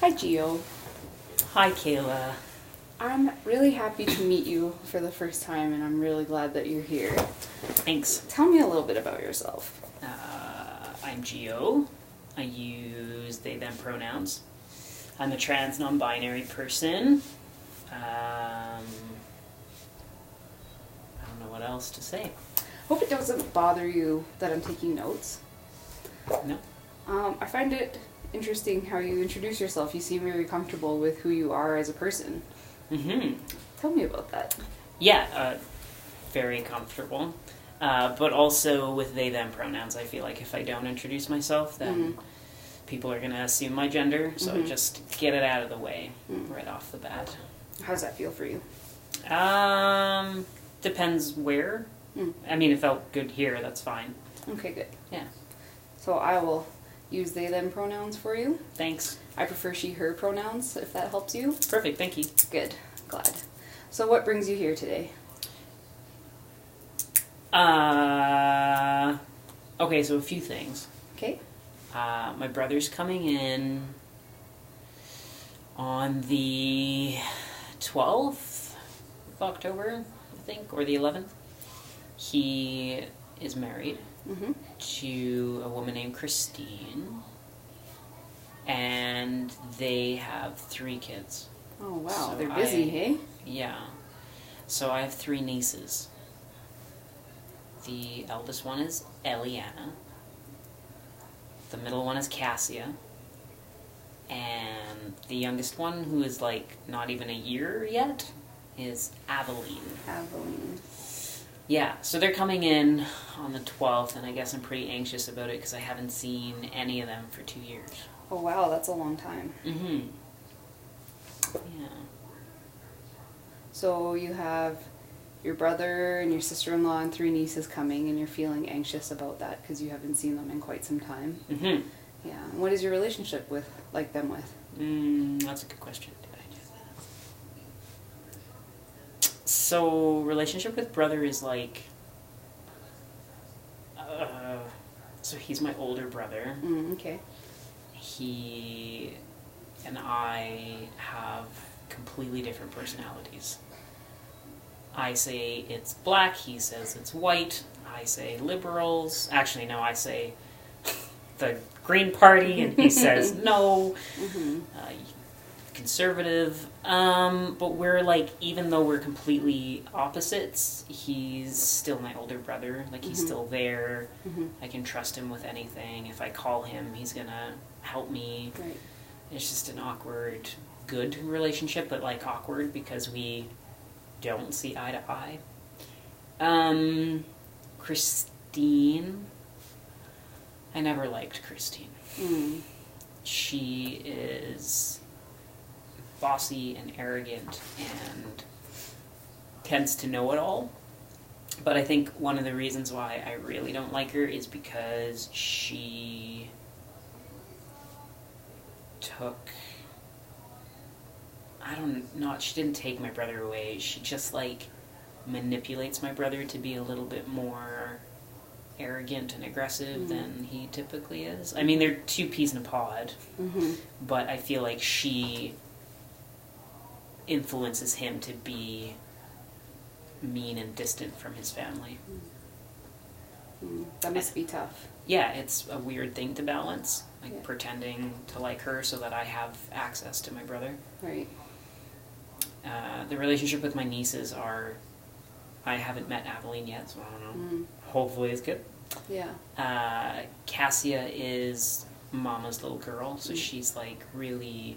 Hi, Gio. Hi, Kayla. I'm really happy to meet you for the first time, and I'm really glad that you're here. Thanks. Tell me a little bit about yourself. I'm Gio. I use they, them pronouns. I'm a trans non-binary person. I don't know what else to say. Hope it doesn't bother you that I'm taking notes. No? I find it interesting how you introduce yourself. You seem very comfortable with who you are as a person. Mm-hmm. Tell me about that. Yeah, very comfortable. But also with they, them pronouns, I feel like if I don't introduce myself, then people are going to assume my gender, so I just get it out of the way right off the bat. How does that feel for you? Depends where. I mean, it felt good here, that's fine. Okay, good. Yeah. So I will use they, them pronouns for you. Thanks. I prefer she, her pronouns, if that helps you. Perfect, thank you. Good. Glad. So what brings you here today? Okay, so a few things. Okay. My brother's coming in on the 12th of October, I think, or the 11th. He is married to a woman named Christine, and they have 3 kids. Oh, wow. So They're busy, hey? Yeah. So I have 3 nieces. The eldest one is Eliana. The middle one is Cassia. And the youngest one, who is like not even a year yet, is Aveline. Aveline. Yeah, so they're coming in on the 12th, and I guess I'm pretty anxious about it because I haven't seen any of them for 2 years. Oh, wow. That's a long time. Mm-hmm. Yeah. So you have your brother and your sister-in-law and 3 nieces coming, and you're feeling anxious about that because you haven't seen them in quite some time. Mm-hmm. Yeah. And what is your relationship with, like, them with? That's a good question. Did I do that? So, relationship with brother is like... so he's my older brother. Okay. He and I have completely different personalities. I say it's black, he says it's white. I say liberals. Actually, no, I say the Green Party, and he says no. Conservative. But we're like, even though we're completely opposites, he's still my older brother. Like, he's still there. I can trust him with anything. If I call him, he's gonna help me. Right. It's just an awkward, good relationship, but like awkward because we don't see eye to eye. Christine. I never liked Christine. She is bossy and arrogant and tends to know it all. But I think one of the reasons why I really don't like her is because she she didn't take my brother away. She just like manipulates my brother to be a little bit more arrogant and aggressive than he typically is. I mean, they're 2 peas in a pod, but I feel like she influences him to be mean and distant from his family. That must be tough. Yeah, it's a weird thing to balance, like pretending to like her so that I have access to my brother. Right. The relationship with my nieces I haven't met Aveline yet, so I don't know. Hopefully it's good. Yeah. Cassia is Mama's little girl, so she's like really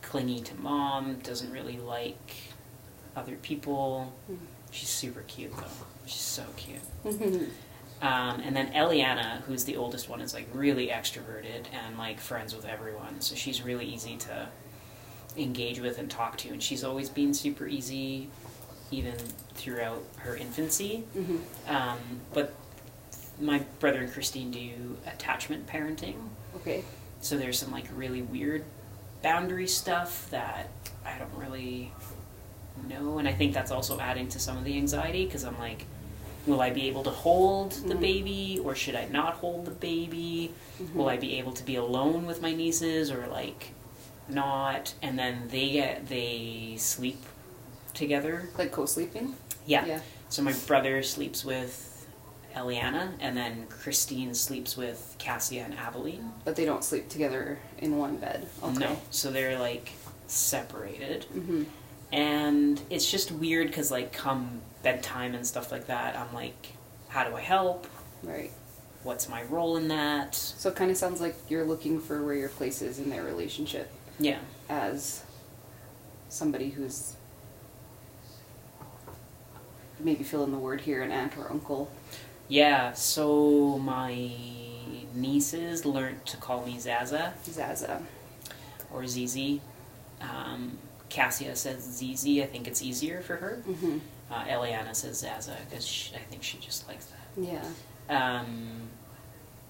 clingy to Mom, doesn't really like other people. She's super cute though. She's so cute. And then Eliana, who's the oldest one, is like really extroverted and like friends with everyone, so she's really easy to engage with and talk to, and she's always been super easy even throughout her infancy. But my brother and Christine do attachment parenting. Okay. So there's some like really weird boundary stuff that I don't really know, and I think that's also adding to some of the anxiety because I'm like, will I be able to hold the baby, or should I not hold the baby? Will I be able to be alone with my nieces, or like not, and then they sleep together. Like co-sleeping? Yeah. Yeah. So my brother sleeps with Eliana, and then Christine sleeps with Cassia and Aveline. But they don't sleep together in one bed. Okay. No, so they're like separated. Mm-hmm. And it's just weird because, like, come bedtime and stuff like that, I'm like, how do I help? Right. What's my role in that? So it kind of sounds like you're looking for where your place is in their relationship Yeah. as somebody who's, maybe fill in the word here, an aunt or uncle. Yeah, so my nieces learned to call me Zaza Zaza. or Zizi. Cassia says Zizi. I think it's easier for her. Mm-hmm. Eliana says Zaza because I think she just likes that. Yeah.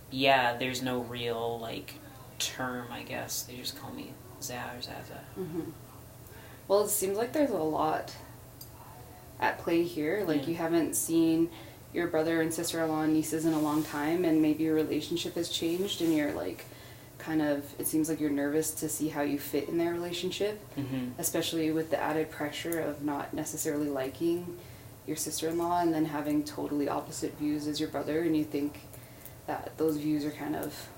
Yeah, there's no real, like, term, I guess. They just call me Za or Zaza. Mm-hmm. Well, it seems like there's a lot at play here. Like, Yeah. you haven't seen your brother and sister-in-law and nieces in a long time, and maybe your relationship has changed, and you're, like, kind of, it seems like you're nervous to see how you fit in their relationship, Mm-hmm. especially with the added pressure of not necessarily liking your sister-in-law and then having totally opposite views as your brother, and you think that those views are kind of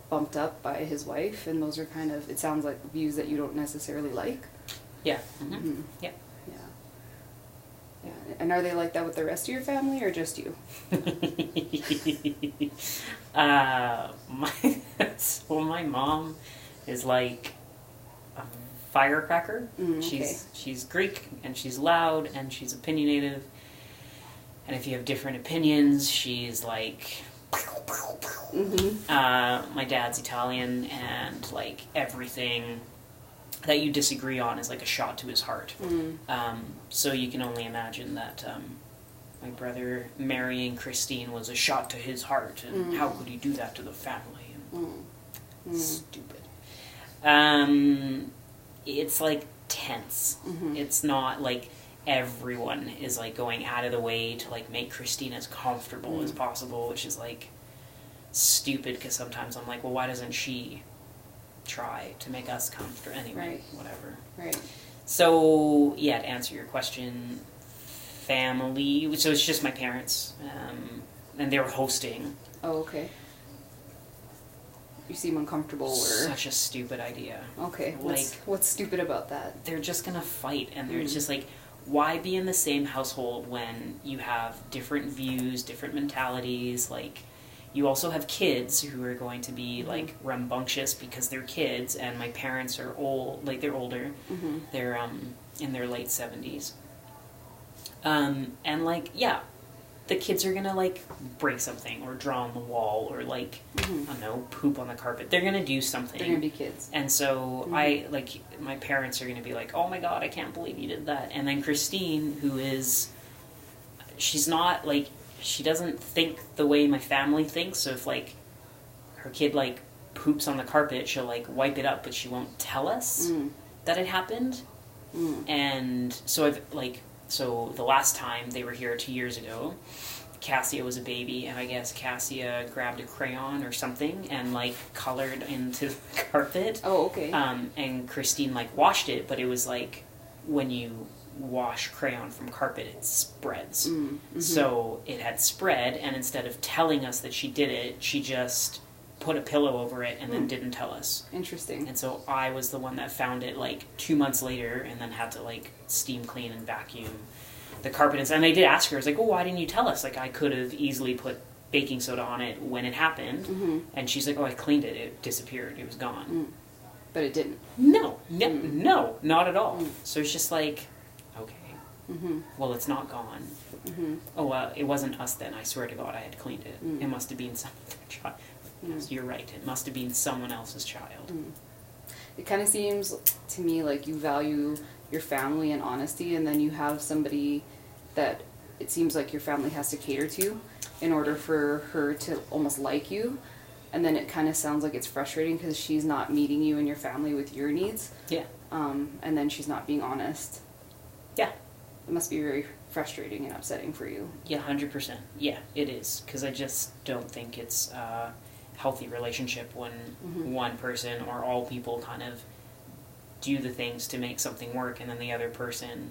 bumped up by his wife, and those are kind of, it sounds like views that you don't necessarily like. Yeah. Mm-hmm. Mm-hmm. Yeah. Yeah. Yeah. And are they like that with the rest of your family or just you? My mom is like a firecracker. Okay. She's Greek and she's loud and she's opinionative. And if you have different opinions, she's like. Mm-hmm. My dad's Italian, and like everything that you disagree on is like a shot to his heart. So you can only imagine that my brother marrying Christine was a shot to his heart, and how could he do that to the family? Stupid. It's like tense. Mm-hmm. It's not like everyone is like going out of the way to like make Christine as comfortable as possible, which is like stupid because sometimes I'm like, well, why doesn't she try to make us comfortable anyway? Right. Whatever. Right. So yeah, to answer your question, family. So it's just my parents, and they were hosting. Oh, okay. You seem uncomfortable or... Such a stupid idea. Okay. Like, What's stupid about that? they're just gonna fight, and they're just like, why be in the same household when you have different views, different mentalities? Like, you also have kids who are going to be like rambunctious because they're kids, and my parents are old, like they're older. Mm-hmm. They're in their late 70s. And like, yeah, the kids are gonna like break something or draw on the wall or like I don't know, poop on the carpet. They're gonna do something. They're gonna be kids. And so I like my parents are gonna be like, oh my god, I can't believe you did that. And then Christine, who is, she's not like, she doesn't think the way my family thinks. So if like her kid like poops on the carpet, she'll like wipe it up, but she won't tell us that it happened. And so so the last time they were here 2 years ago, Cassia was a baby, and I guess Cassia grabbed a crayon or something and like colored into the carpet. Oh, okay. And Christine like washed it, but it was like when you wash crayon from carpet, it spreads. So it had spread, and instead of telling us that she did it, she just put a pillow over it and then didn't tell us. Interesting. And so I was the one that found it like 2 months later, and then had to like steam clean and vacuum the carpet. And I did ask her, I was like, well, why didn't you tell us? Like, I could have easily put baking soda on it when it happened. And she's like, oh, I cleaned it. It disappeared. It was gone. But it didn't. No, not at all. So it's just like, okay, well, it's not gone. Oh, well, it wasn't us then. I swear to God, I had cleaned it. It must have been some other child. Yes, you're right. It must have been someone else's child. It kind of seems to me like you value your family and honesty, and then you have somebody that it seems like your family has to cater to in order for her to almost like you. And then it kind of sounds like it's frustrating because she's not meeting you and your family with your needs. Yeah. And then she's not being honest. Yeah. It must be very frustrating and upsetting for you. Yeah, 100%. Yeah, it is. Because I just don't think it's healthy relationship when one person or all people kind of do the things to make something work, and then the other person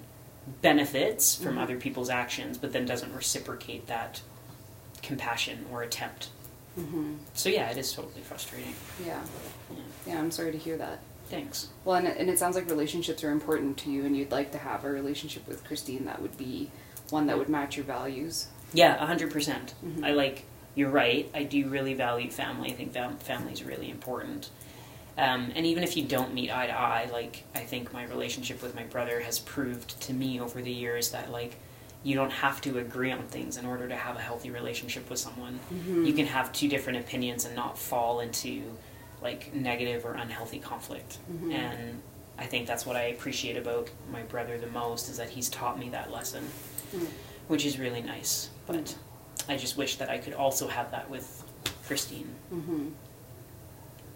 benefits from other people's actions, but then doesn't reciprocate that compassion or attempt. So yeah, it is totally frustrating. Yeah, I'm sorry to hear that. Thanks. Well, and it sounds like relationships are important to you, and you'd like to have a relationship with Christine that would be one that would match your values. Yeah, 100%. You're right, I do really value family. I think family is really important. And even if you don't meet eye to eye, like, I think my relationship with my brother has proved to me over the years that, like, you don't have to agree on things in order to have a healthy relationship with someone. You can have two different opinions and not fall into, like, negative or unhealthy conflict. And I think that's what I appreciate about my brother the most, is that he's taught me that lesson, which is really nice. But I just wish that I could also have that with Christine.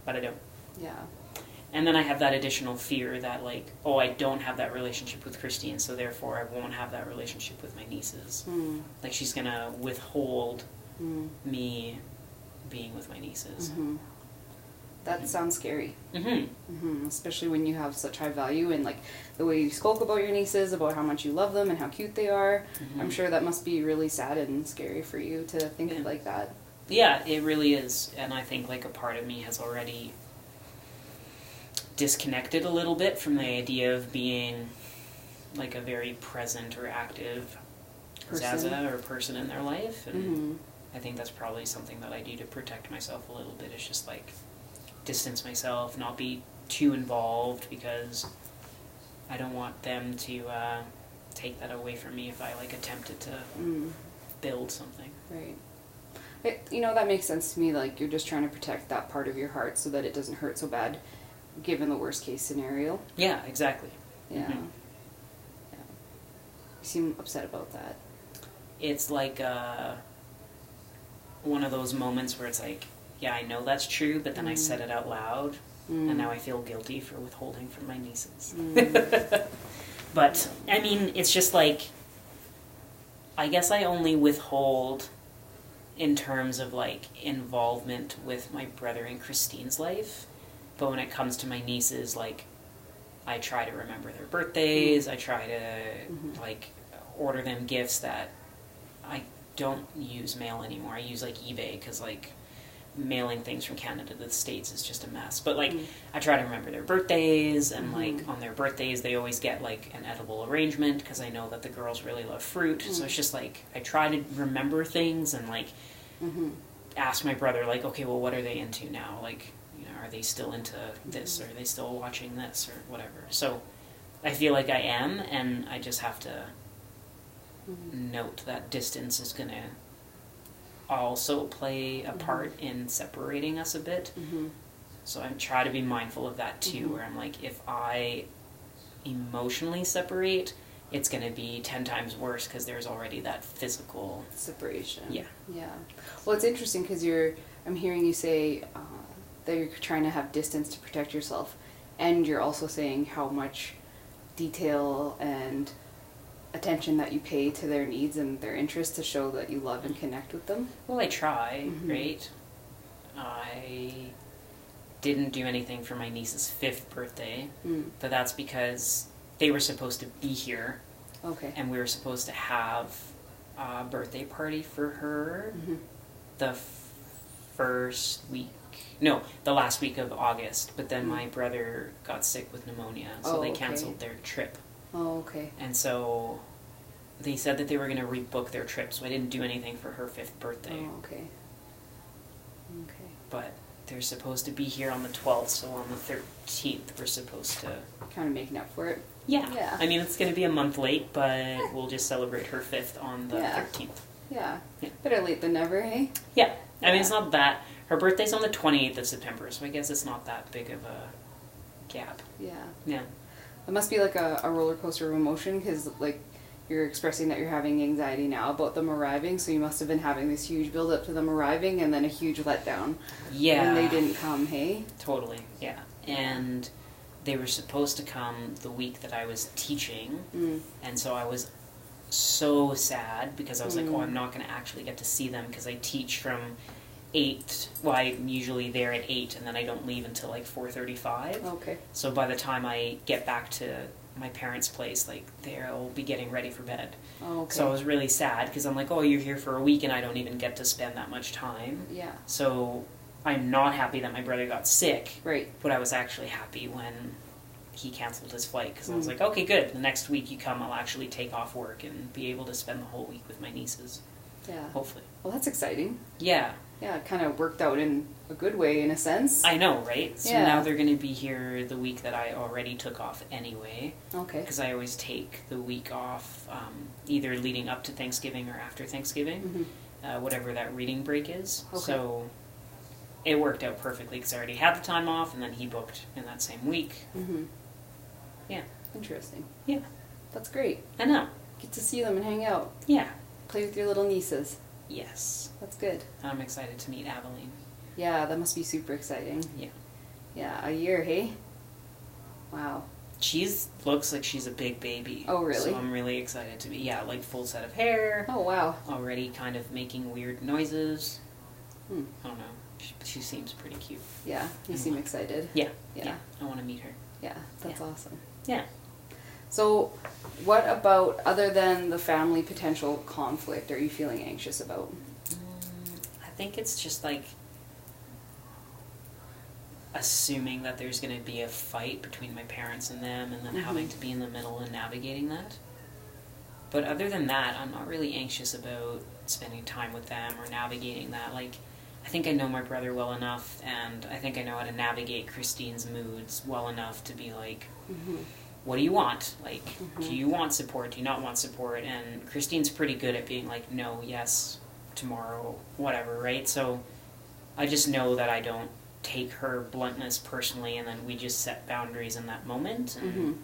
But I don't. Yeah. And then I have that additional fear that, like, oh, I don't have that relationship with Christine, so therefore I won't have that relationship with my nieces. Like, she's gonna withhold me being with my nieces. That sounds scary. Especially when you have such high value, and, like, the way you spoke about your nieces, about how much you love them and how cute they are. I'm sure that must be really sad and scary for you to think of like that. Yeah, it really is. And I think, like, a part of me has already disconnected a little bit from the idea of being, like, a very present or active Zaza or person in their life. And I think that's probably something that I do to protect myself a little bit. It's just, like, distance myself, not be too involved, because I don't want them to take that away from me if I, like, attempted to build something. Right. That makes sense to me. Like, you're just trying to protect that part of your heart so that it doesn't hurt so bad, given the worst case scenario. Yeah, exactly. Yeah. You seem upset about that. It's like one of those moments where it's like, yeah, I know that's true, but then I said it out loud, and now I feel guilty for withholding from my nieces. But, I mean, it's just like, I guess I only withhold in terms of, like, involvement with my brother and Christine's life. But when it comes to my nieces, like, I try to remember their birthdays. I try to, like, order them gifts that I don't use mail anymore. I use, like, eBay, because, like, mailing things from Canada to the States is just a mess. But, like, I try to remember their birthdays, and, like, on their birthdays they always get, like, an edible arrangement, because I know that the girls really love fruit. So it's just, like, I try to remember things and, like, ask my brother, like, okay, well, what are they into now? Like, are they still into this, or are they still watching this, or whatever? So I feel like I am, and I just have to note that distance is going to also play a part in separating us a bit. So I try to be mindful of that too, where I'm like, if I emotionally separate, it's going to be 10 times worse, because there's already that physical separation. Yeah. Well, it's interesting, because I'm hearing you say that you're trying to have distance to protect yourself, and you're also saying how much detail and attention that you pay to their needs and their interests to show that you love and connect with them. Well, I try, right? I didn't do anything for my niece's 5th birthday, but that's because they were supposed to be here. Okay. And we were supposed to have a birthday party for her the last week of August, but then my brother got sick with pneumonia, so they canceled their trip. Oh, okay. And so they said that they were going to rebook their trip, so I didn't do anything for her 5th birthday. Oh, okay. But they're supposed to be here on the 12th, so on the 13th we're supposed to... kind of making up for it. Yeah. I mean, it's going to be a month late, but we'll just celebrate her 5th on the 13th. Yeah. Better late than never, hey? Yeah. I mean, it's not that... Her birthday's on the 28th of September, so I guess it's not that big of a gap. Yeah. It must be like a roller coaster of emotion, because, like, you're expressing that you're having anxiety now about them arriving, so you must have been having this huge build up to them arriving, and then a huge letdown. Yeah. When they didn't come, hey? Totally, yeah. And they were supposed to come the week that I was teaching, and so I was so sad, because I was like, oh, I'm not going to actually get to see them, because I teach from 8. Well, I'm usually there at 8, and then I don't leave until like 4:35. Okay. So by the time I get back to my parents' place, like, they'll be getting ready for bed. Oh, okay. So I was really sad because I'm like, oh, you're here for a week and I don't even get to spend that much time. Yeah. So I'm not happy that my brother got sick, Right. but I was actually happy when he canceled his flight because I was like, okay, good. The next week you come, I'll actually take off work and be able to spend the whole week with my nieces, Yeah. hopefully. Well, that's exciting. Yeah, Yeah, it kind of worked out in a good way in a sense. I know, right? So Yeah. now they're going to be here the week that I already took off anyway, Okay. because I always take the week off either leading up to Thanksgiving or after Thanksgiving, whatever that reading break is. Okay. So it worked out perfectly because I already had the time off, and then he booked in that same week. Mm-hmm. Yeah. Interesting. Yeah. That's great. I know. Get to see them and hang out. Yeah. Play with your little nieces. Yes. That's good. And I'm excited to meet Aveline. Yeah, that must be super exciting. Yeah. Yeah, a year, hey? Wow. She's looks like she's a big baby. Oh, really? So I'm really excited to be, like full set of hair. Oh, wow. Already kind of making weird noises. Hmm. I don't know. She seems pretty cute. Yeah, you seem excited. Yeah. Yeah. I want to meet her. Yeah, that's Yeah. awesome. Yeah. So, what about, other than the family potential conflict, are you feeling anxious about? I think it's just like assuming that there's going to be a fight between my parents and them, and then having to be in the middle and navigating that. But other than that, I'm not really anxious about spending time with them or navigating that. Like, I think I know my brother well enough, and I think I know how to navigate Christine's moods well enough to be like, what do you want? Like, do you want support? Do you not want support? And Christine's pretty good at being like, no, yes, tomorrow, whatever, right? So I just know that I don't take her bluntness personally, and then we just set boundaries in that moment, and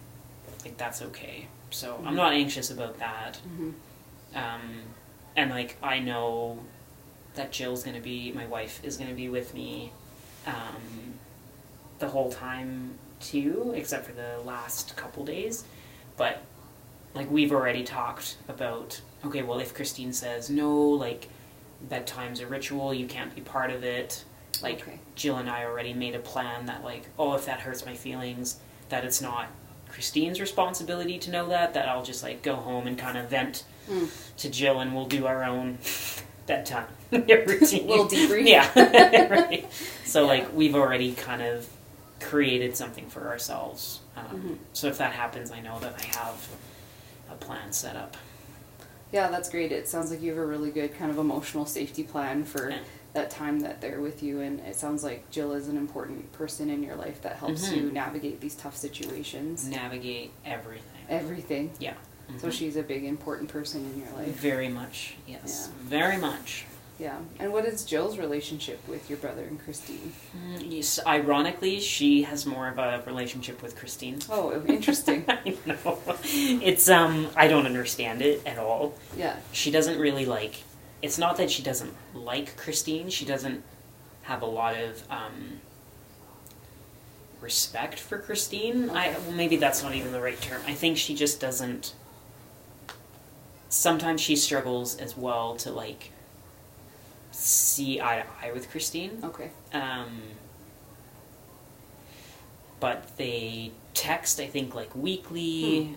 like, that's okay. So I'm not anxious about that. And like, I know that Jill's gonna be, my wife is gonna be with me the whole time too, except for the last couple days. But like, we've already talked about, okay, well, if Christine says no, like, bedtime's a ritual, you can't be part of it. Like, Okay. Jill and I already made a plan that, like, oh, if that hurts my feelings, that it's not Christine's responsibility to know that I'll just, like, go home and kind of vent to Jill, and we'll do our own bedtime routine. Little debrief. Yeah, right. So, like, we've already kind of created something for ourselves. So if that happens, I know that I have a plan set up. Yeah, that's great. It sounds like you have a really good kind of emotional safety plan for Yeah. that time that they're with you, and it sounds like Jill is an important person in your life that helps you navigate these tough situations. Navigate everything. Everything. Yeah. So she's a big important person in your life. Very much, yes. Yeah. Very much. Yeah. And what is Jill's relationship with your brother and Christine? Yes, ironically, she has more of a relationship with Christine. Oh, interesting. I know. It's, I don't understand it at all. Yeah. She doesn't really like, it's not that she doesn't like Christine, she doesn't have a lot of, respect for Christine. Okay. Well, maybe that's not even the right term. I think she just doesn't, sometimes she struggles as well to, like, see eye to eye with Christine. Okay. But they text, I think, like, weekly.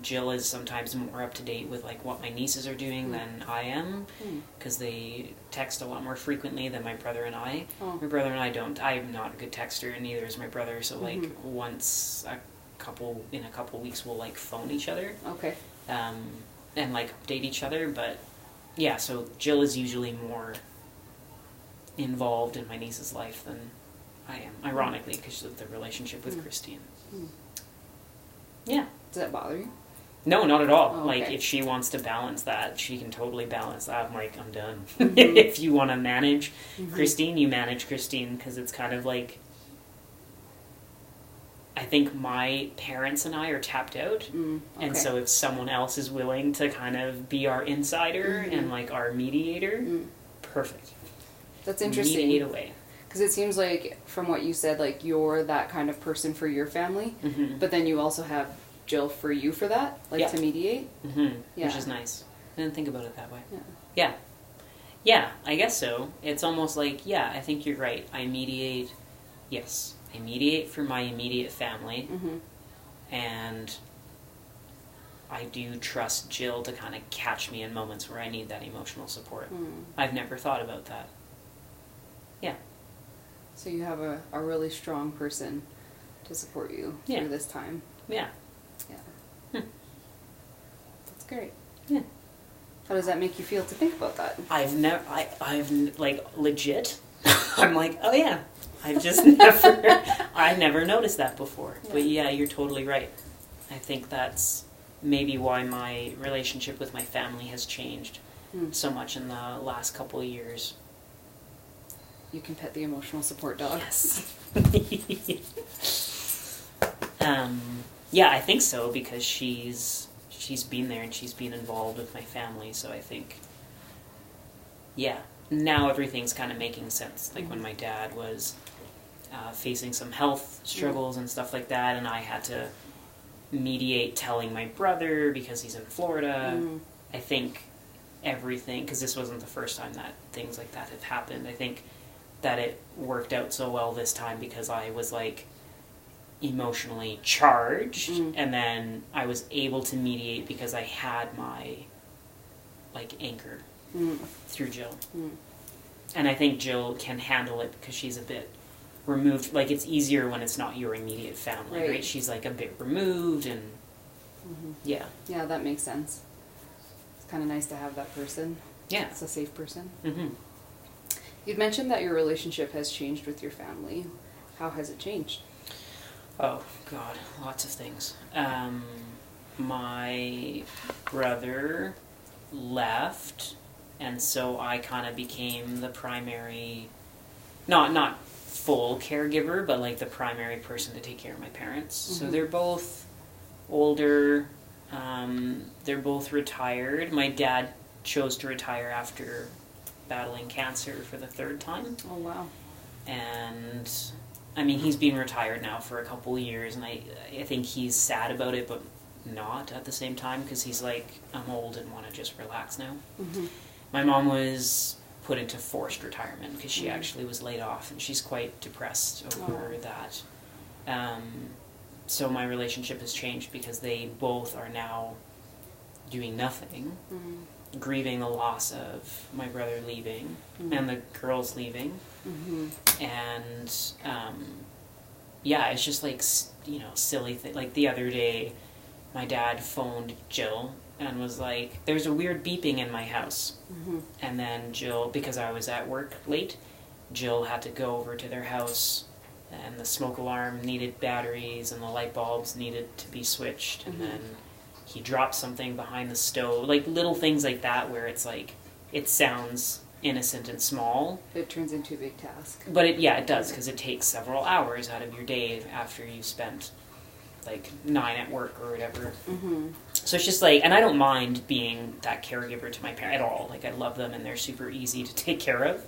Jill is sometimes more up to date with, like, what my nieces are doing than I am, because they text a lot more frequently than my brother and I. Oh. My brother and I don't. I'm not a good texter, and neither is my brother. So, like, once in a couple weeks, we'll, like, phone each other. Okay. And, like, update each other. But yeah, so Jill is usually more involved in my niece's life than I am, ironically, because of the relationship with Christine. Yeah. Does that bother you? No, not at all. Oh, Like, okay. if she wants to balance that, she can totally balance that. I'm like, I'm done. If you want to manage Christine, you manage Christine, because it's kind of like, I think my parents and I are tapped out, Okay. and so if someone else is willing to kind of be our insider and, like, our mediator, perfect. That's interesting. Mediate away. Because it seems like, from what you said, like, you're that kind of person for your family, but then you also have Jill for you for that, like, Yeah. to mediate. Yeah. Yeah. Which is nice. I didn't think about it that way. Yeah. Yeah. Yeah, I guess so. It's almost like, yeah, I think you're right. I mediate for my immediate family, Mm-hmm. and I do trust Jill to kind of catch me in moments where I need that emotional support. Mm. I've never thought about that. Yeah. So you have a really strong person to support you Yeah. through this time. Yeah. Yeah. Hmm. That's great. Yeah. How does that make you feel to think about that? I've like, legit, I'm like, oh yeah, I've just I never noticed that before. Yeah. But yeah, you're totally right. I think that's maybe why my relationship with my family has changed Mm. so much in the last couple of years. You can pet the emotional support dog. Yes. Yeah, I think so, because she's been there and she's been involved with my family, so I think, yeah, now everything's kind of making sense. Like when my dad was facing some health struggles and stuff like that, and I had to mediate telling my brother because he's in Florida. Mm. I think everything, because this wasn't the first time that things like that have happened, I think that it worked out so well this time because I was like emotionally charged, and then I was able to mediate because I had my like anchor through Jill. And I think Jill can handle it because she's a bit removed. Like, it's easier when it's not your immediate family, right? She's like a bit removed, and yeah. Yeah, that makes sense. It's kind of nice to have that person. Yeah. It's a safe person. Mm-hmm. You'd mentioned that your relationship has changed with your family. How has it changed? Oh, God, lots of things. My brother left, and so I kind of became the primary, not full caregiver, but like the primary person to take care of my parents. So they're both older, they're both retired. My dad chose to retire after battling cancer for the third time. Oh, wow. And I mean, he's been retired now for a couple of years, and I think he's sad about it, but not at the same time, because he's like, I'm old and want to just relax now. Mm-hmm. My mom was put into forced retirement because she actually was laid off, and she's quite depressed over that. So my relationship has changed because they both are now doing nothing, grieving the loss of my brother leaving and the girls leaving. And yeah, it's just like, silly thing. Like the other day, my dad phoned Jill and was like, there's a weird beeping in my house. And then Jill, because I was at work late, Jill had to go over to their house, and the smoke alarm needed batteries and the light bulbs needed to be switched, and then he dropped something behind the stove, like little things like that where it's like, it sounds innocent and small. It turns into a big task. But it does, because it takes several hours out of your day after you spent like 9 at work or whatever. So it's just like, and I don't mind being that caregiver to my parents at all. Like, I love them and they're super easy to take care of.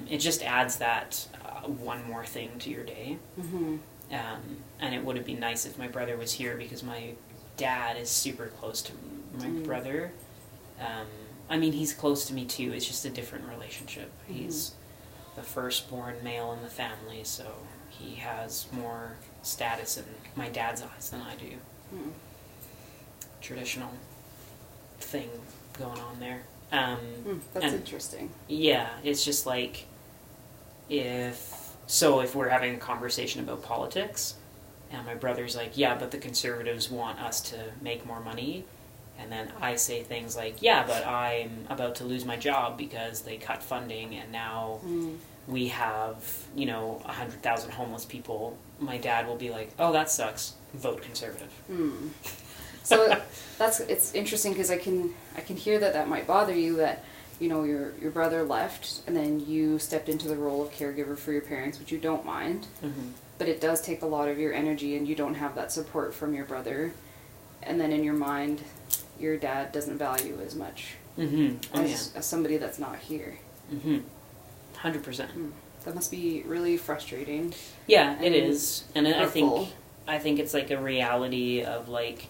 It just adds that one more thing to your day. And it would have been nice if my brother was here, because my dad is super close to my brother. I mean, he's close to me too. It's just a different relationship. He's the firstborn male in the family, so he has more status in my dad's eyes than I do. Traditional thing going on there. That's interesting. Yeah, it's just like, if we're having a conversation about politics, and my brother's like, yeah, but the Conservatives want us to make more money, and then I say things like, yeah, but I'm about to lose my job because they cut funding, and now we have, 100,000 homeless people, my dad will be like, oh, that sucks, vote Conservative. So it's interesting, because I can hear that might bother you, that your brother left and then you stepped into the role of caregiver for your parents, which you don't mind, but it does take a lot of your energy, and you don't have that support from your brother, and then in your mind your dad doesn't value as much as somebody that's not here. 100%. That must be really frustrating. Yeah, it is. And hurtful. I think it's like a reality of like,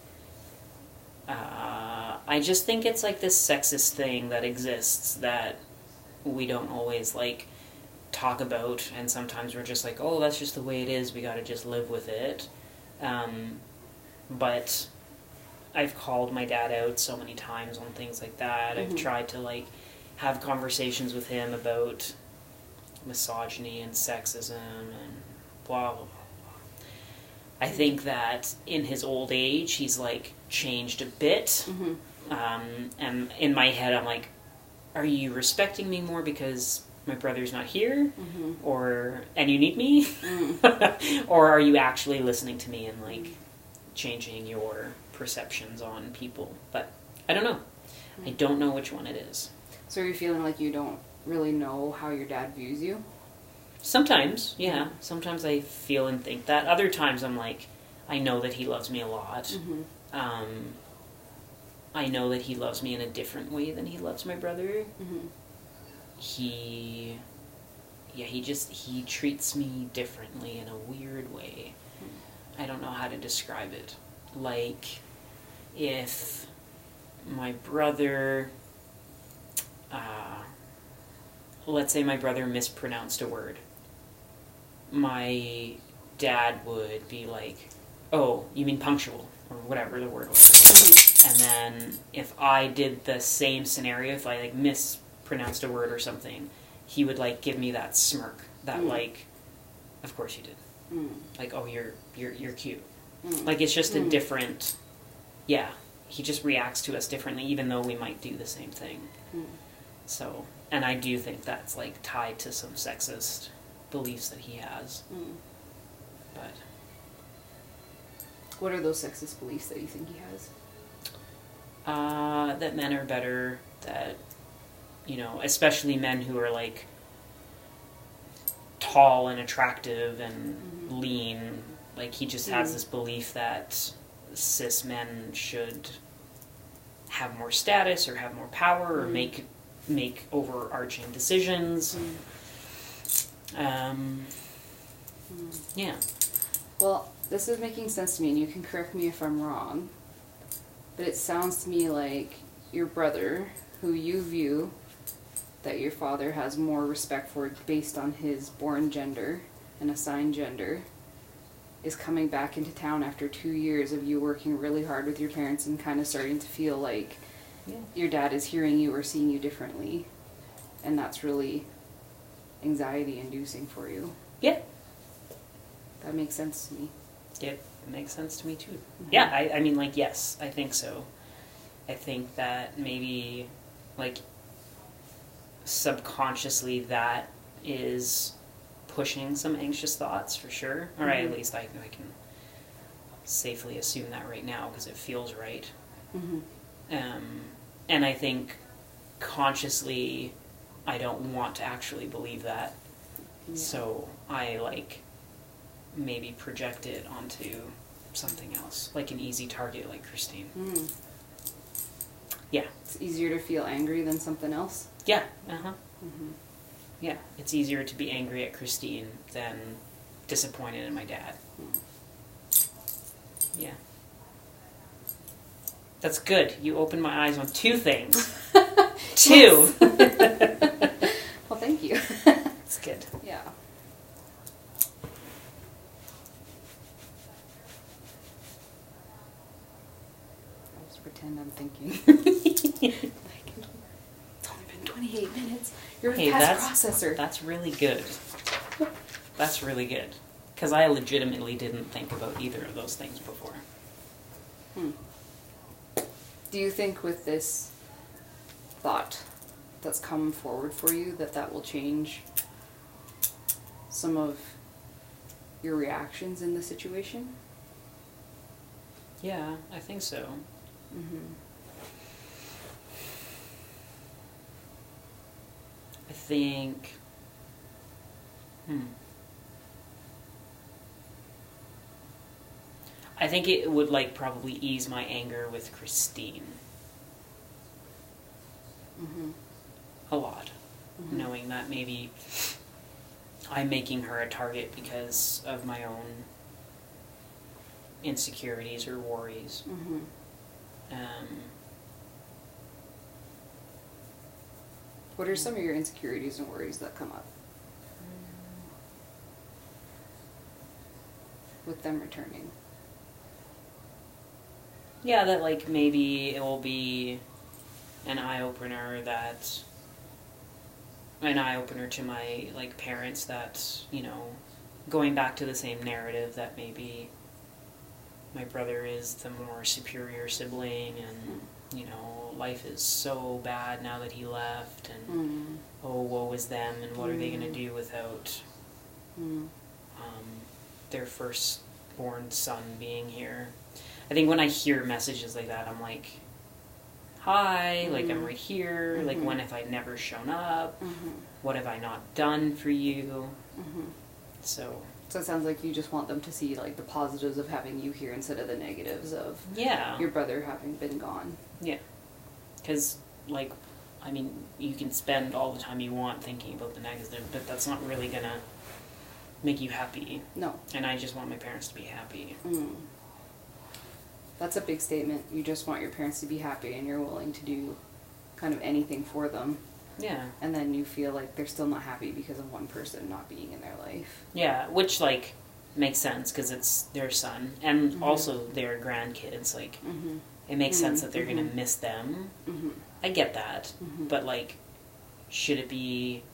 I just think it's like this sexist thing that exists, that we don't always like talk about, and sometimes we're just like, oh, that's just the way it is, we gotta just live with it. But I've called my dad out so many times on things like that. I've tried to like have conversations with him about misogyny and sexism and blah blah blah. I think that in his old age he's like changed a bit. And in my head I'm like, are you respecting me more because my brother's not here, or and you need me, or are you actually listening to me and like changing your perceptions on people? But I don't know. I don't know which one it is. So are you feeling like you don't really know how your dad views you? Sometimes, yeah. Sometimes I feel and think that. Other times I'm like, I know that he loves me a lot. I know that he loves me in a different way than he loves my brother. He treats me differently in a weird way. I don't know how to describe it. Like, if my brother, let's say my brother mispronounced a word, my dad would be like, oh, you mean punctual, or whatever the word was. And then if I did the same scenario, if I like mispronounced a word or something, he would like give me that smirk, that like, of course you did. Like, oh, you're cute. Like, it's just a different, he just reacts to us differently, even though we might do the same thing. So, and I do think that's like tied to some sexist beliefs that he has. But what are those sexist beliefs that you think he has? That men are better, that, you know, especially men who are like tall and attractive and lean. Like, he just has this belief that cis men should have more status or have more power or make overarching decisions. Yeah. Well, this is making sense to me, and you can correct me if I'm wrong, but it sounds to me like your brother, who you view that your father has more respect for based on his born gender and assigned gender, is coming back into town after 2 years of you working really hard with your parents and kind of starting to feel like your dad is hearing you or seeing you differently, and that's really anxiety inducing for you. Yeah. That makes sense to me. It makes sense to me too. Yeah, I mean, like, yes, I think so. I think that maybe, like, subconsciously that is pushing some anxious thoughts for sure. Or at least I can safely assume that right now because it feels right. And I think consciously I don't want to actually believe that. So I, like, maybe project it onto something else, like an easy target like Christine. Yeah. It's easier to feel angry than something else? Yeah, yeah, it's easier to be angry at Christine than disappointed in my dad. Yeah. That's good. You opened my eyes on two things. Two! Well, thank you. That's good. Yeah. I'll just pretend I'm thinking. Like, it's only been 28 minutes. You're a fast processor. That's really good. That's really good. Because I legitimately didn't think about either of those things before. Do you think with this thought that's come forward for you that will change some of your reactions in the situation? Yeah, I think so. I think... I think it would, like, probably ease my anger with Christine. A lot. Knowing that maybe I'm making her a target because of my own insecurities or worries. What are some of your insecurities and worries that come up with them returning? Yeah, that like maybe it will be an eye-opener to my like parents that, you know, going back to the same narrative that maybe my brother is the more superior sibling and, you know, life is so bad now that he left and oh, woe is them and what are they going to do without their firstborn son being here. I think when I hear messages like that, I'm like, hi, like I'm right here, like when have I never shown up, what have I not done for you, so it sounds like you just want them to see like the positives of having you here instead of the negatives of your brother having been gone. Yeah, because like, I mean, you can spend all the time you want thinking about the negative, but that's not really gonna make you happy. No. And I just want my parents to be happy. That's a big statement. You just want your parents to be happy and you're willing to do kind of anything for them. Yeah. And then you feel like they're still not happy because of one person not being in their life. Yeah, which, like, makes sense because it's their son. And also their grandkids. Like, it makes sense that they're going to miss them. I get that. But, like, should it be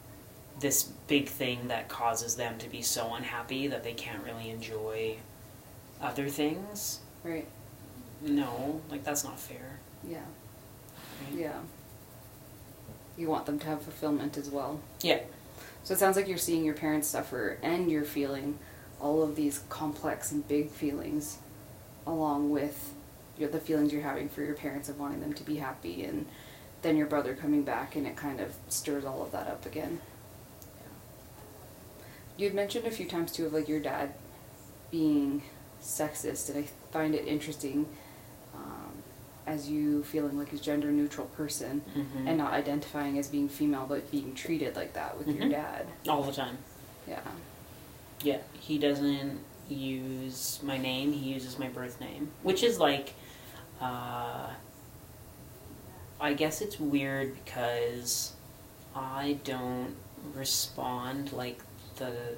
this big thing that causes them to be so unhappy that they can't really enjoy other things? Right. No, like, that's not fair. Yeah. Right? Yeah. You want them to have fulfillment as well. Yeah. So it sounds like you're seeing your parents suffer and you're feeling all of these complex and big feelings along with the feelings you're having for your parents of wanting them to be happy, and then your brother coming back and it kind of stirs all of that up again. Yeah. You'd mentioned a few times too of like your dad being sexist, and I find it interesting as you feeling like a gender neutral person and not identifying as being female but being treated like that with your dad. All the time. Yeah. Yeah, he doesn't use my name, he uses my birth name, which is like, I guess it's weird because I don't respond like the,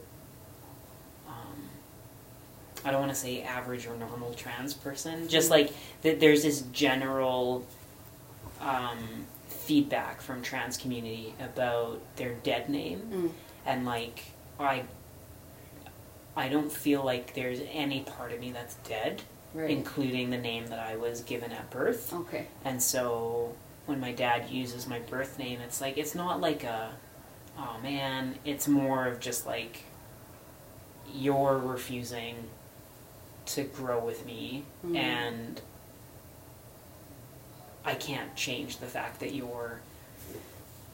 I don't want to say average or normal trans person, just like there's this general feedback from trans community about their dead name, and like I don't feel like there's any part of me that's dead, including the name that I was given at birth. Okay. And so when my dad uses my birth name, it's like, it's not like a, oh man, it's more of just like, you're refusing to grow with me, and I can't change the fact that you're,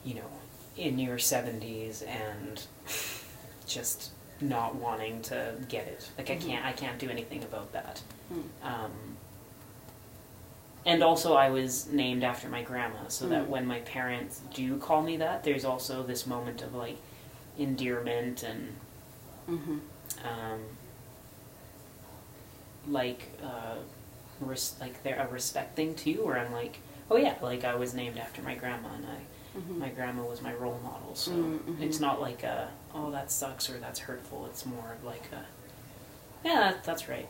you know, in your 70s and just not wanting to get it. Like, I can't do anything about that. And also I was named after my grandma, so that when my parents do call me that, there's also this moment of like endearment and they're a respect thing too, where I'm like, oh yeah, like I was named after my grandma, and my grandma was my role model, so it's not like a, oh that sucks or that's hurtful, it's more of like a, yeah, that's right,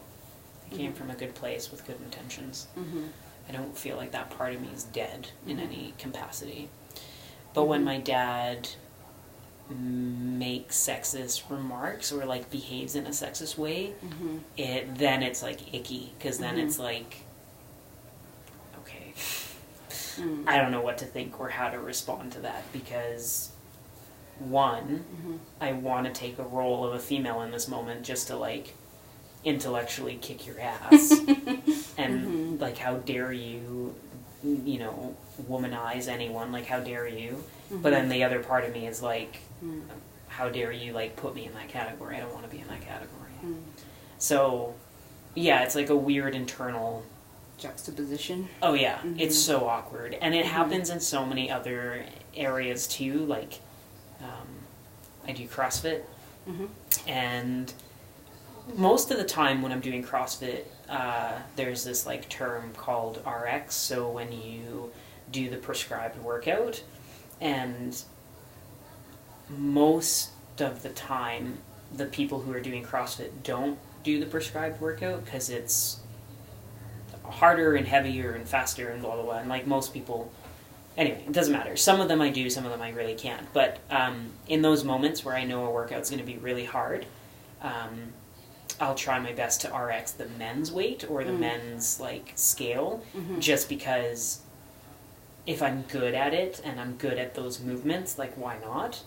I came from a good place with good intentions. I don't feel like that part of me is dead in any capacity. But when my dad makes sexist remarks or like behaves in a sexist way, then it's like icky, because then it's like, okay, I don't know what to think or how to respond to that, because one, I want to take a role of a female in this moment just to like intellectually kick your ass and like, how dare you, you know, womanize anyone, like how dare you. But then the other part of me is like, how dare you like put me in that category, I don't want to be in that category. So yeah, it's like a weird internal juxtaposition. Oh yeah, it's so awkward, and it happens in so many other areas too. Like I do CrossFit, and most of the time when I'm doing CrossFit, there's this like term called RX. So when you do the prescribed workout, And most of the time, the people who are doing CrossFit don't do the prescribed workout because it's harder and heavier and faster and blah, blah, blah. And like most people, anyway, it doesn't matter. Some of them I do, some of them I really can't. But in those moments where I know a workout's going to be really hard, I'll try my best to RX the men's weight or the men's like scale, just because if I'm good at it and I'm good at those movements, like why not?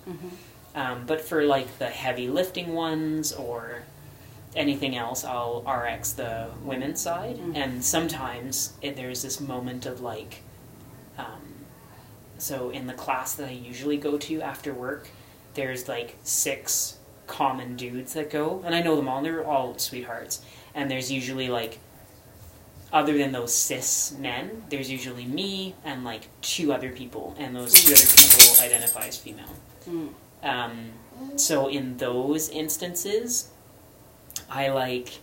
But for like the heavy lifting ones or anything else, I'll RX the women's side. And sometimes there's this moment of like, so in the class that I usually go to after work, there's like 6 common dudes that go, and I know them all, and they're all sweethearts. And there's usually like, other than those cis men, there's usually me and like 2 other people, and those 2 other people identify as female. So in those instances, I like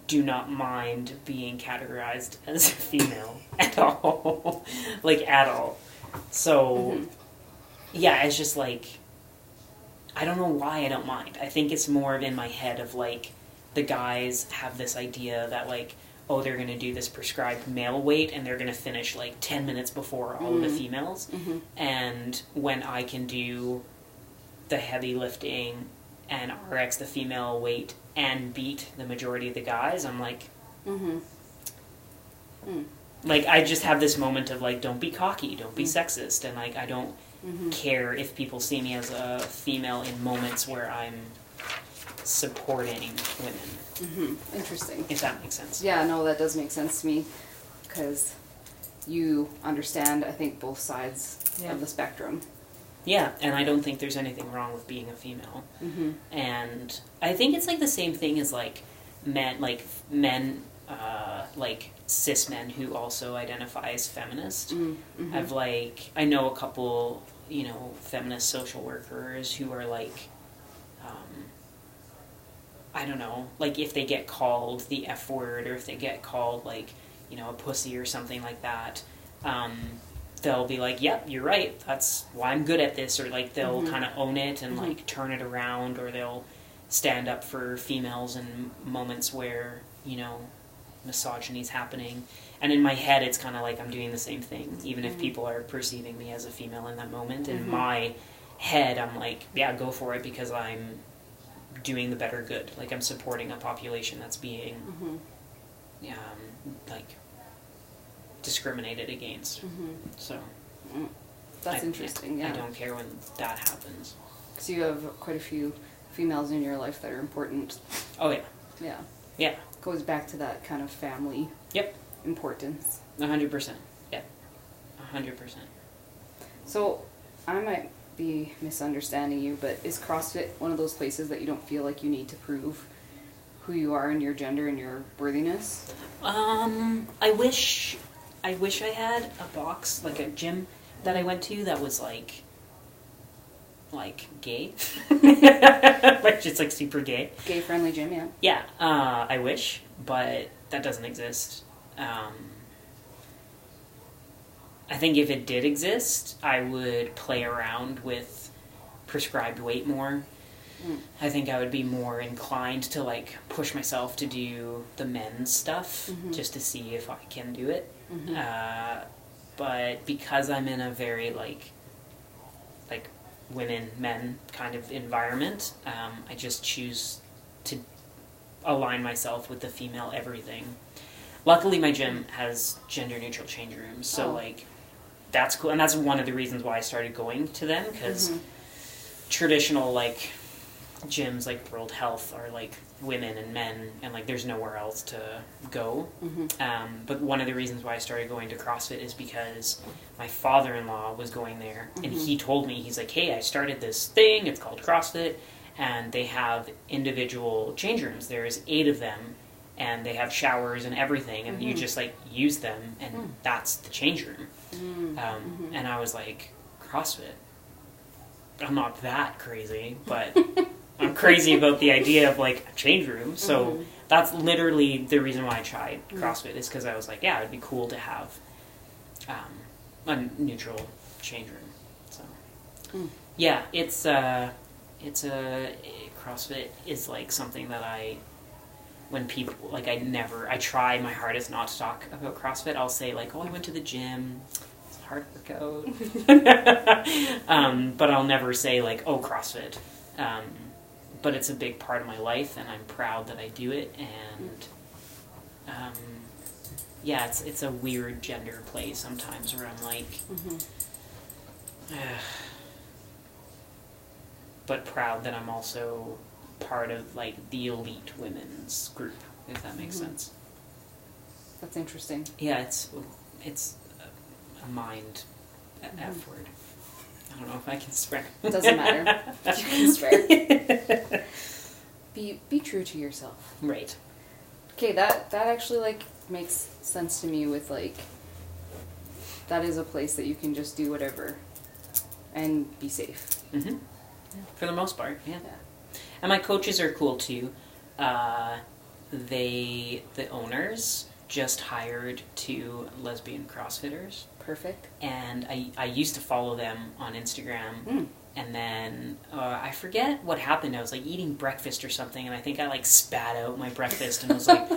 do not mind being categorized as a female at all, like at all. So yeah, it's just like, I don't know why I don't mind. I think it's more in my head of like, the guys have this idea that like, oh, they're going to do this prescribed male weight and they're going to finish like 10 minutes before all of the females. And when I can do the heavy lifting and RX the female weight and beat the majority of the guys, I'm like, like I just have this moment of like, don't be cocky, don't be sexist, and like I don't care if people see me as a female in moments where I'm supporting women. Interesting. If that makes sense. Yeah, no, that does make sense to me, because you understand, I think, both sides of the spectrum. Yeah, and I don't think there's anything wrong with being a female. And I think it's like the same thing as like men, like cis men who also identify as feminist. I've like, I know a couple, you know, feminist social workers who are like, I don't know, like if they get called the F word or if they get called like, you know, a pussy or something like that, they'll be like, yep, you're right, that's why I'm good at this, or like they'll kind of own it and like turn it around, or they'll stand up for females in moments where, you know, misogyny's happening. And in my head it's kind of like I'm doing the same thing, even if people are perceiving me as a female in that moment. In my head I'm like, yeah, go for it, because I'm doing the better good. Like I'm supporting a population that's being like discriminated against. So that's interesting. Yeah, I don't care when that happens. Because you have quite a few females in your life that are important. Oh yeah. Yeah. Yeah. Goes back to that kind of family. Yep. Importance. 100%. Yeah. 100%. So I might be misunderstanding you, but is CrossFit one of those places that you don't feel like you need to prove who you are and your gender and your worthiness? I wish I had a box, like a gym that I went to that was like gay. Like just like super gay. Gay friendly gym, yeah. Yeah, I wish, but that doesn't exist. I think if it did exist, I would play around with prescribed weight more. I think I would be more inclined to like push myself to do the men's stuff just to see if I can do it. But because I'm in a very like women, men kind of environment, I just choose to align myself with the female everything. Luckily my gym has gender neutral change rooms, so like that's cool, and that's one of the reasons why I started going to them, because traditional like gyms like World Health are like women and men, and like there's nowhere else to go. But one of the reasons why I started going to CrossFit is because my father-in-law was going there, and he told me, he's like, hey, I started this thing, it's called CrossFit, and they have individual change rooms. There's 8 of them, and they have showers and everything, and you just like use them, and that's the change room. And I was like, CrossFit? I'm not that crazy, but I'm crazy about the idea of like a change room. So that's literally the reason why I tried CrossFit, is because I was like, yeah, it'd be cool to have a neutral change room. So Yeah, it's CrossFit is like something that when people, like I try my hardest not to talk about CrossFit. I'll say like, oh, I went to the gym. It's a hard workout. But I'll never say like, oh, CrossFit. But it's a big part of my life, and I'm proud that I do it. And yeah, it's a weird gender play sometimes where I'm like, but proud that I'm also part of like the elite women's group, if that makes sense. That's interesting. Yeah, it's a mind F word. I don't know if I can swear. It doesn't matter. You can swear. Be true to yourself. Right. Okay, that actually like makes sense to me with like that is a place that you can just do whatever and be safe. Mm-hmm. For the most part, yeah. And my coaches are cool too. The owners just hired 2 lesbian CrossFitters. Perfect. And I used to follow them on Instagram. And then I forget what happened. I was like eating breakfast or something, and I think I like spat out my breakfast and was like,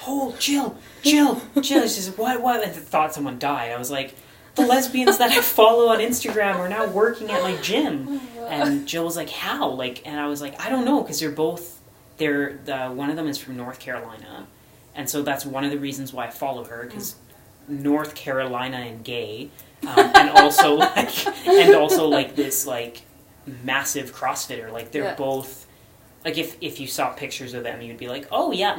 "Oh, Jill." She says, "What?" I thought someone died. I was like, "The lesbians that I follow on Instagram are now working at my gym." And Jill was like, "How?" Like, and I was like, "I don't know," because one of them is from North Carolina, and so that's one of the reasons why I follow her, because North Carolina and gay. And also like this like massive CrossFitter. Like they're both like if you saw pictures of them, you'd be like, oh yeah,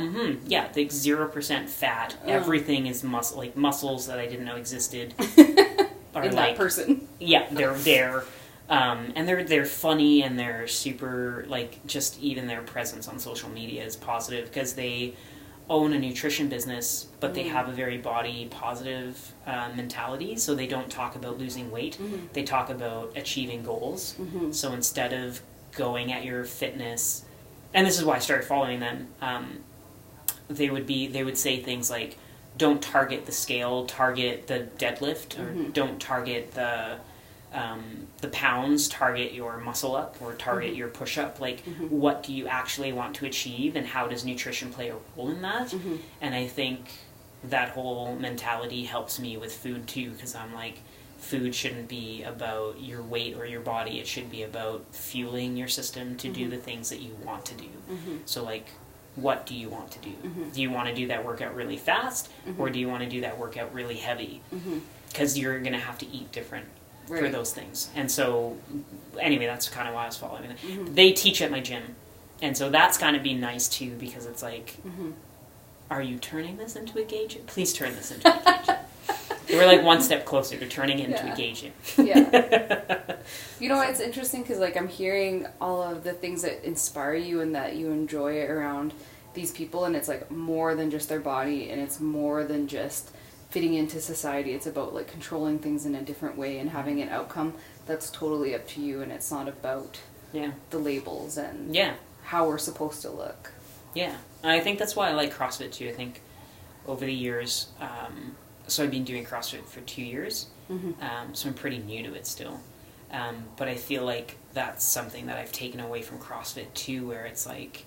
yeah, like 0% fat. Everything is muscles that I didn't know existed. Are in that person. Yeah, they're there. And they're funny, and they're super like just even their presence on social media is positive because they own a nutrition business, but they have a very body positive mentality, so they don't talk about losing weight. They talk about achieving goals. So instead of going at your fitness, and this is why I started following them, they would say things like, don't target the scale, target the deadlift, or don't target the pounds, target your muscle up or target your push up. Like, what do you actually want to achieve, and how does nutrition play a role in that? And I think that whole mentality helps me with food too, because I'm like, food shouldn't be about your weight or your body. It should be about fueling your system to do the things that you want to do. So like, what do you want to do? Do you want to do that workout really fast, or do you want to do that workout really heavy? Because you're going to have to eat different for those things. And so, anyway, that's kind of why I was following them. They teach at my gym, and so that's kind of been nice too, because it's like, are you turning this into a gay gym? Please turn this into a gay gym. We're like one step closer to turning it into a gay gym. You know, it's interesting because like I'm hearing all of the things that inspire you and that you enjoy around these people, and it's like more than just their body, and it's more than just fitting into society. It's about like controlling things in a different way and having an outcome that's totally up to you, and it's not about the labels and how we're supposed to look. Yeah, I think that's why I like CrossFit too. I think over the years, so I've been doing CrossFit for 2 years, so I'm pretty new to it still. But I feel like that's something that I've taken away from CrossFit too, where it's like,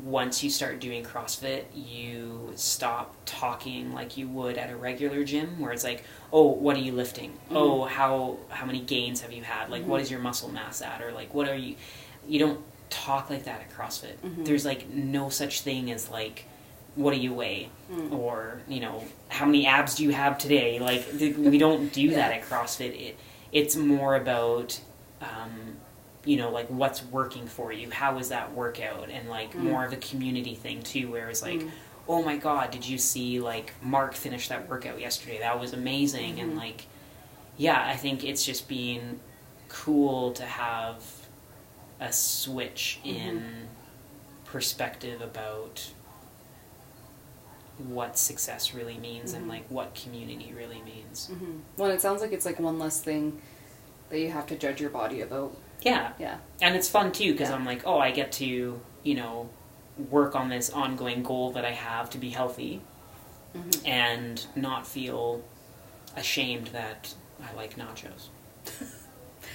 once you start doing CrossFit, you stop talking like you would at a regular gym, where it's like, oh, what are you lifting? Oh, how many gains have you had? Like, what is your muscle mass at? Or like, what are you... You don't talk like that at CrossFit. There's like no such thing as like, what do you weigh? Or, you know, how many abs do you have today? Like, we don't do that at CrossFit. It's more about... you know, like, what's working for you? How is that workout? And, like, more of a community thing, too, where it's like, oh, my God, did you see, like, Mark finish that workout yesterday? That was amazing. And, like, yeah, I think it's just being cool to have a switch in perspective about what success really means and, like, what community really means. Well, it sounds like it's, like, one less thing that you have to judge your body about. Yeah. And it's fun, too, because I'm like, oh, I get to, you know, work on this ongoing goal that I have to be healthy and not feel ashamed that I like nachos.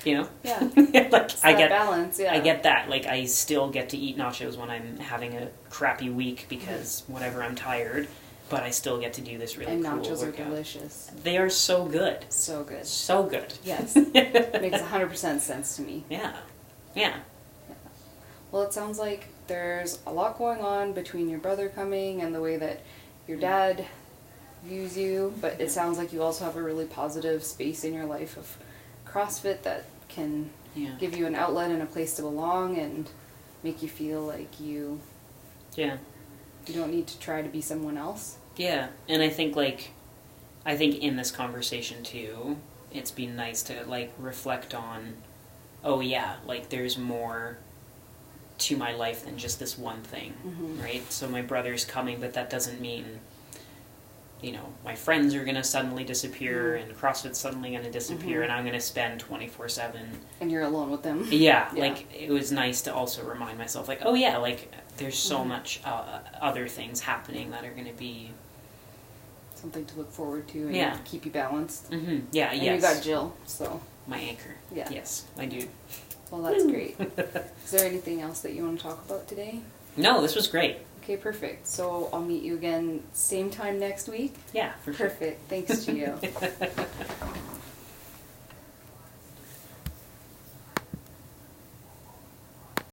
you know? Yeah. Like, It's I that get balance, yeah. I get that. Like, I still get to eat nachos when I'm having a crappy week because whatever, I'm tired, but I still get to do this really And cool nachos are workout. delicious. They are so good. So good. So good. Yes. Makes 100% sense to me. Yeah. Yeah. Well, it sounds like there's a lot going on between your brother coming and the way that your dad views you, but it sounds like you also have a really positive space in your life of CrossFit that can Yeah. give you an outlet and a place to belong and make you feel like you Yeah. don't need to try to be someone else. Yeah. And I think, like, in this conversation, too, it's been nice to, like, reflect on, oh, yeah, like, there's more to my life than just this one thing, right? So my brother's coming, but that doesn't mean, you know, my friends are going to suddenly disappear and CrossFit's suddenly going to disappear and I'm going to spend 24/7. And you're alone with them. Yeah, Yeah. like, it was nice to also remind myself, like, oh yeah, like, there's so much other things happening that are going to be... Something to look forward to and Yeah. keep you balanced. Yeah, And yes. you got Jill, so My anchor. Yeah. Yes, I do. well, that's great. Is there anything else that you want to talk about today? No, this was great. Okay, perfect. So I'll meet you again same time next week. Yeah, for sure. Perfect. Thanks, Gio.